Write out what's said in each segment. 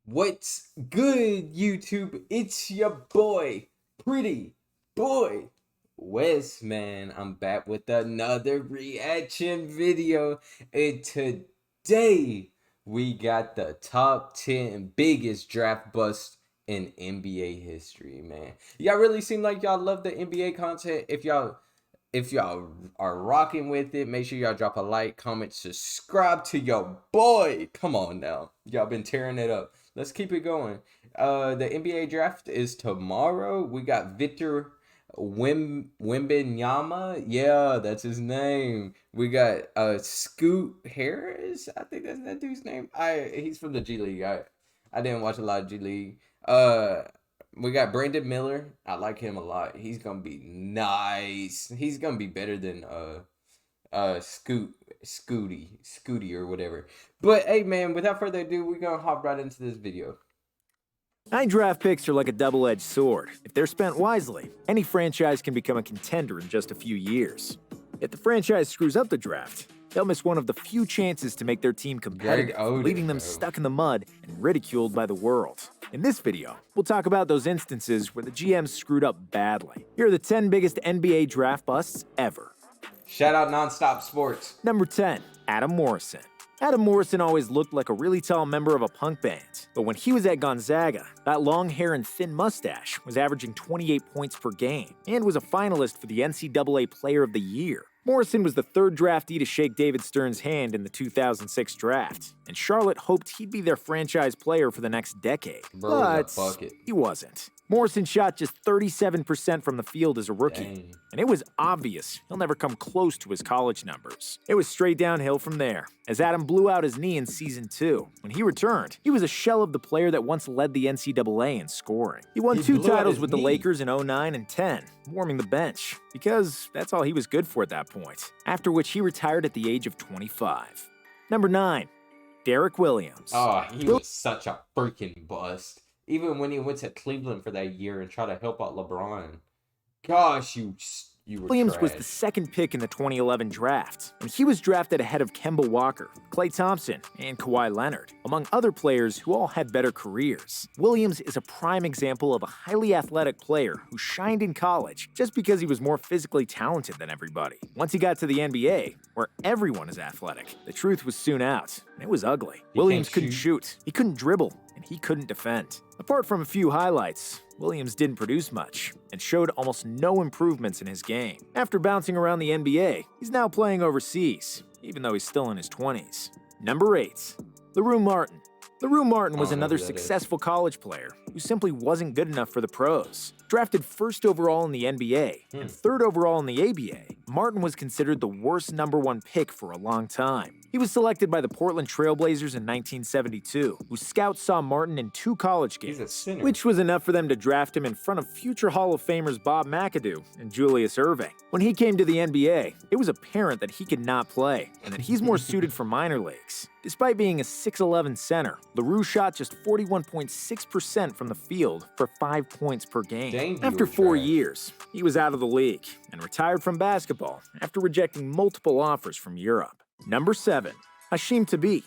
What's good, YouTube? It's your boy, Pretty Boy West, man. I'm back with another reaction video, and today we got the top 10 biggest draft busts in NBA history, man. Y'all really seem like y'all love the NBA content. If y'all are rocking with it, make sure y'all drop a like, comment, subscribe to your boy. Come on now. Y'all been tearing it up. Let's keep it going. The NBA draft is tomorrow. We got Victor Wembanyama. Yeah, that's his name. We got Scoot Harris. I think that's that dude's name. He's from the G League. I didn't watch a lot of G League. We got Brandon Miller. I like him a lot. He's gonna be nice. He's gonna be better than Scooty or whatever. But hey man, without further ado, we're gonna hop right into this video. High draft picks are like a double-edged sword. If they're spent wisely, any franchise can become a contender in just a few years. If the franchise screws up the draft, they'll miss one of the few chances to make their team competitive, Odin, leaving them stuck in the mud and ridiculed by the world. In this video, we'll talk about those instances where the GM screwed up badly. Here are the 10 biggest NBA draft busts ever. Shout out Nonstop Sports. Number 10, Adam Morrison. Adam Morrison always looked like a really tall member of a punk band, but when he was at Gonzaga, that long hair and thin mustache was averaging 28 points per game and was a finalist for the NCAA Player of the Year. Morrison was the third draftee to shake David Stern's hand in the 2006 draft, and Charlotte hoped he'd be their franchise player for the next decade. But he wasn't. Morrison shot just 37% from the field as a rookie, and it was obvious he'll never come close to his college numbers. It was straight downhill from there, as Adam blew out his knee in Season 2. When he returned, he was a shell of the player that once led the NCAA in scoring. He won 2 titles with the Lakers in 09 and 10, warming the bench, because that's all he was good for at that point, after which he retired at the age of 25. Number 9, Derrick Williams. Oh, he was such a freaking bust. Even when he went to Cleveland for that year and tried to help out LeBron. Gosh, you were Williams trash. was the second pick in the 2011 draft, and he was drafted ahead of Kemba Walker, Klay Thompson, and Kawhi Leonard, among other players who all had better careers. Williams is a prime example of a highly athletic player who shined in college just because he was more physically talented than everybody. Once he got to the NBA, where everyone is athletic, the truth was soon out, and it was ugly. Williams couldn't shoot, he couldn't dribble, and he couldn't defend. Apart from a few highlights, Williams didn't produce much and showed almost no improvements in his game. After bouncing around the NBA, he's now playing overseas, even though he's still in his 20s. Number 8, LaRue Martin. LaRue Martin was another successful college player who simply wasn't good enough for the pros. Drafted first overall in the NBA and third overall in the ABA, Martin was considered the worst number 1 pick for a long time. He was selected by the Portland Trail Blazers in 1972, whose scouts saw Martin in 2 college games, which was enough for them to draft him in front of future Hall of Famers Bob McAdoo and Julius Erving. When he came to the NBA, it was apparent that he could not play, and that he's more suited for minor leagues. Despite being a 6'11 center, LaRue shot just 41.6% from the field for 5 points per game. After 4 years, he was out of the league and retired from basketball after rejecting multiple offers from Europe. Number 7, Hasheem Thabeet.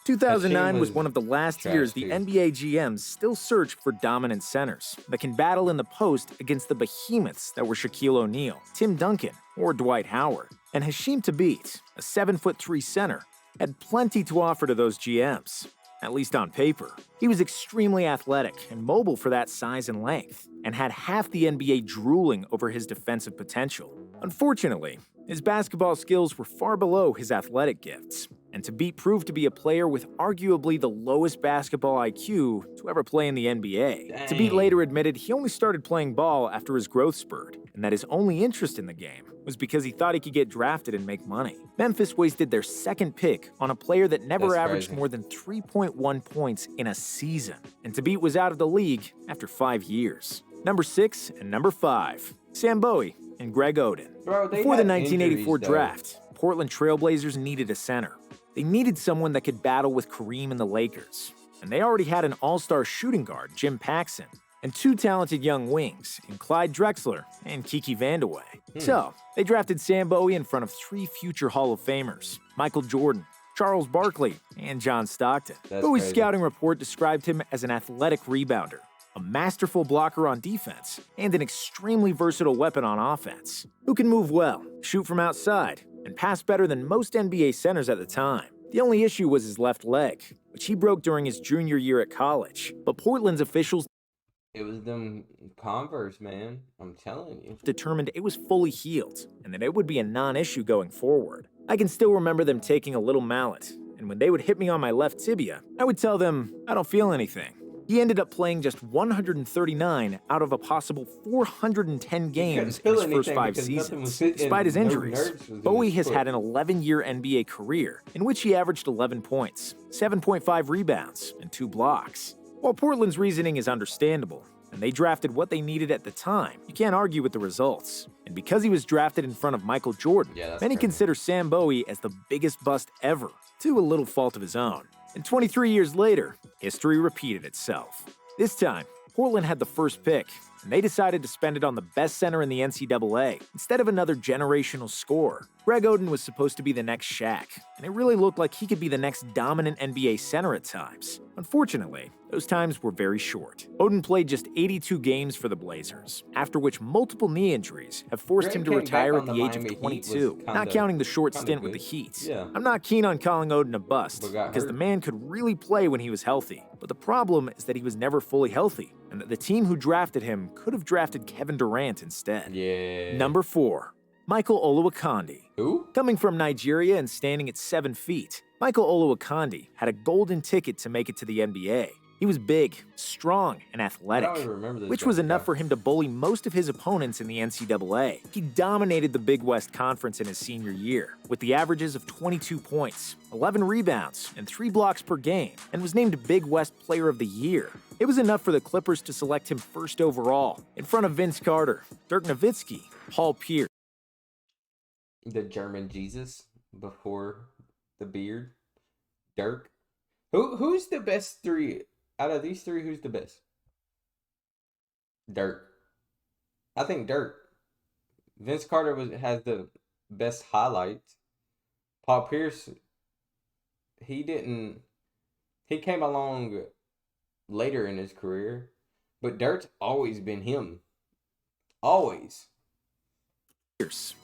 2009 was one of the last years the NBA GMs still searched for dominant centers that can battle in the post against the behemoths that were Shaquille O'Neal, Tim Duncan, or Dwight Howard. And Hasheem Thabeet, a 7'3" center, had plenty to offer to those GMs, at least on paper. He was extremely athletic and mobile for that size and length, and had half the NBA drooling over his defensive potential. Unfortunately, his basketball skills were far below his athletic gifts, and Thabeet proved to be a player with arguably the lowest basketball IQ to ever play in the NBA. Thabeet later admitted he only started playing ball after his growth spurred, and that his only interest in the game was because he thought he could get drafted and make money. Memphis wasted their second pick on a player that never averaged more than 3.1 points in a season, and Thabeet was out of the league after 5 years. Number 6 and number 5, Sam Bowie and Greg Odin. Before the 1984 draft, Portland Trail Blazers needed a center. They needed someone that could battle with Kareem and the Lakers, and they already had an all-star shooting guard, Jim Paxson, and 2 talented young wings in Clyde Drexler and Kiki Vandeweghe. So, they drafted Sam Bowie in front of 3 future Hall of Famers, Michael Jordan, Charles Barkley, and John Stockton. That's Bowie's crazy. scouting report described him as an athletic rebounder, a masterful blocker on defense, and an extremely versatile weapon on offense, who can move well, shoot from outside, and pass better than most NBA centers at the time. The only issue was his left leg, which he broke during his junior year at college. But Portland's officials It was them Converse, man. I'm telling you. determined it was fully healed and that it would be a non-issue going forward. I can still remember them taking a little mallet, and when they would hit me on my left tibia, I would tell them, I don't feel anything. He ended up playing just 139 out of a possible 410 games in his first 5 seasons. Despite his injuries, Bowie has had an 11-year NBA career in which he averaged 11 points, 7.5 rebounds, and 2 blocks. While Portland's reasoning is understandable, and they drafted what they needed at the time, you can't argue with the results. And because he was drafted in front of Michael Jordan, many consider Sam Bowie as the biggest bust ever, to a little fault of his own. And 23 years later, history repeated itself. This time, Portland had the first pick, and they decided to spend it on the best center in the NCAA instead of another generational scorer. Greg Odin was supposed to be the next Shaq, and it really looked like he could be the next dominant NBA center at times. Unfortunately, those times were very short. Odin played just 82 games for the Blazers, after which multiple knee injuries have forced him to retire at the age of 22, not counting the short stint with the Heat. I'm not keen on calling Odin a bust, because the man could really play when he was healthy. But the problem is that he was never fully healthy, and that the team who drafted him could have drafted Kevin Durant instead. Number 4. Michaeloluwakandi. Who? Coming from Nigeria and standing at 7 feet, Michaeloluwakandi had a golden ticket to make it to the NBA. He was big, strong, and athletic, which was enough for him to bully most of his opponents in the NCAA. He dominated the Big West Conference in his senior year, with the averages of 22 points, 11 rebounds, and 3 blocks per game, and was named Big West Player of the Year. It was enough for the Clippers to select him first overall, in front of Vince Carter, Dirk Nowitzki, Paul Pierce. The German Jesus before the beard. Dirk. Who's the best 3 out of these 3? Who's the best? Dirk. I think Dirk. Vince Carter has the best highlights. Paul Pierce, he came along later in his career, but Dirk's always been him. Always.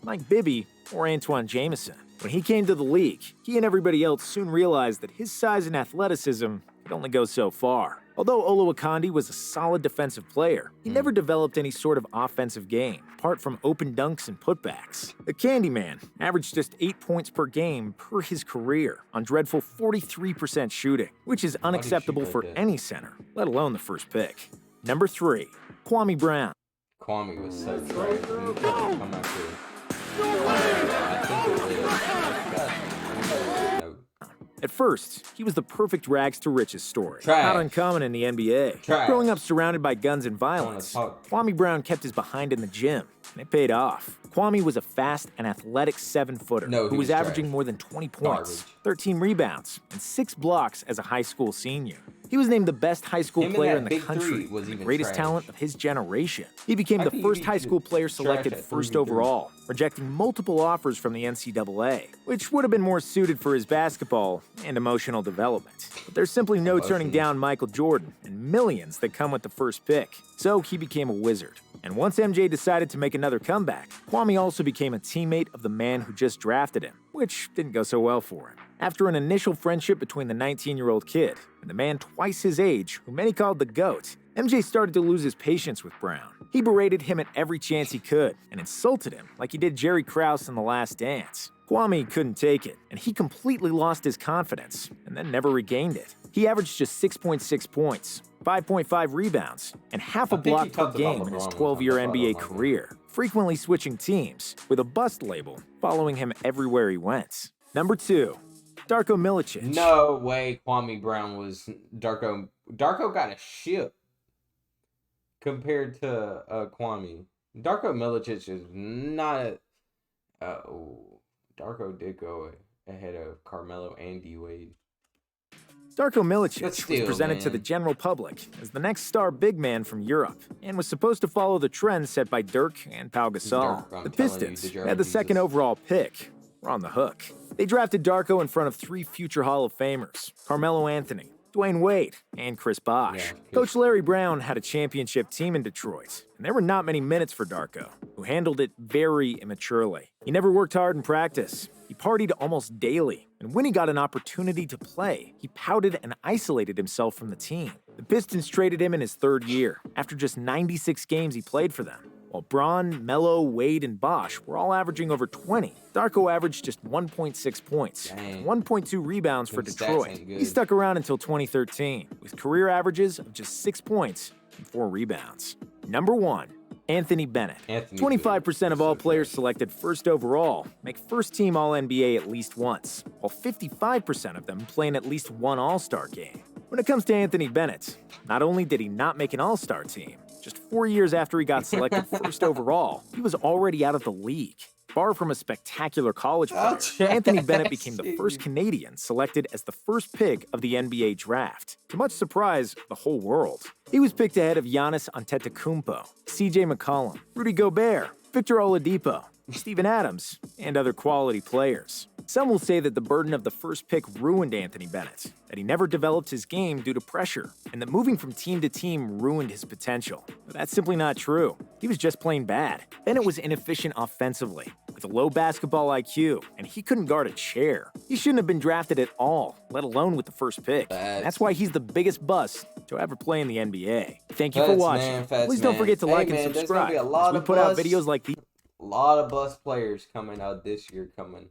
Like Bibby or Antoine Jameson. When he came to the league, he and everybody else soon realized that his size and athleticism could only go so far. Although Olowokandi was a solid defensive player, he never developed any sort of offensive game, apart from open dunks and putbacks. The Candyman averaged just 8 points per game per his career on dreadful 43% shooting, which is unacceptable for any center, let alone the first pick. Number 3. Kwame Brown. Kwame was so trash. Come out here. At first, he was the perfect rags to riches story. Trash. Not uncommon in the NBA. Trash. Growing up surrounded by guns and violence, Kwame Brown kept his behind in the gym, and it paid off. Kwame was a fast and athletic 7-footer who was averaging more than 20 points, 13 rebounds, and 6 blocks as a high school senior. He was named the best high school player in the country and the greatest talent of his generation. He became the first high school player selected first overall, rejecting multiple offers from the NCAA, which would have been more suited for his basketball and emotional development. But there's simply no turning down Michael Jordan and millions that come with the first pick. So he became a wizard. And once MJ decided to make another comeback, Kwame also became a teammate of the man who just drafted him, which didn't go so well for him. After an initial friendship between the 19-year-old kid and the man twice his age, who many called the GOAT, MJ started to lose his patience with Brown. He berated him at every chance he could and insulted him like he did Jerry Krause in The Last Dance. Kwame couldn't take it, and he completely lost his confidence and then never regained it. He averaged just 6.6 points, 5.5 rebounds, and half a block per game in his 12-year NBA career, frequently switching teams, with a bust label following him everywhere he went. Number 2. Darko Milicic. No way Kwame Brown was Darko. Darko got a ship compared to Kwame. Darko Milicic is not Darko did go ahead of Carmelo and D-Wade. Darko Milicic was presented to the general public as the next star big man from Europe and was supposed to follow the trends set by Dirk and Pau Gasol. The Pistons had the second overall pick. Were on the hook. They drafted Darko in front of 3 future Hall of Famers, Carmelo Anthony, Dwayne Wade, and Chris Bosh. Yeah. Coach Larry Brown had a championship team in Detroit, and there were not many minutes for Darko, who handled it very immaturely. He never worked hard in practice. He partied almost daily, and when he got an opportunity to play, he pouted and isolated himself from the team. The Pistons traded him in his 3rd year, after just 96 games he played for them. While Braun, Melo, Wade, and Bosh were all averaging over 20, Darko averaged just 1.6 points, and 1.2 rebounds for Detroit. He stuck around until 2013, with career averages of just 6 points and 4 rebounds. Number 1. Anthony Bennett. 25% of all players selected first overall make first-team All-NBA at least once, while 55% of them play in at least one All-Star game. When it comes to Anthony Bennett, not only did he not make an All-Star team, just 4 years after he got selected first overall, he was already out of the league. Far from a spectacular college player, Anthony Bennett became the first Canadian selected as the first pick of the NBA draft, to much surprise of the whole world. He was picked ahead of Giannis Antetokounmpo, CJ McCollum, Rudy Gobert, Victor Oladipo, Steven Adams, and other quality players. Some will say that the burden of the first pick ruined Anthony Bennett, that he never developed his game due to pressure, and that moving from team to team ruined his potential. But that's simply not true. He was just plain bad. Bennett was inefficient offensively, with a low basketball IQ, and he couldn't guard a chair. He shouldn't have been drafted at all, let alone with the first pick. And that's why he's the biggest bust to ever play in the NBA. Thank you for watching. Please don't forget to like and subscribe, as we put out videos like these. A lot of bust players coming out this year, coming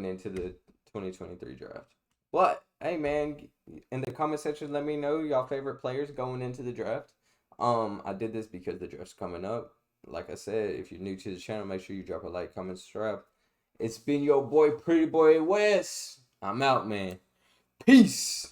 into the 2023 draft. What? Hey man, in the comment section, let me know y'all favorite players going into the draft. I did this because the draft's coming up. Like I said, if you're new to the channel, make sure you drop a like, comment, subscribe. It's been your boy, Pretty Boy Wes. I'm out, man. Peace.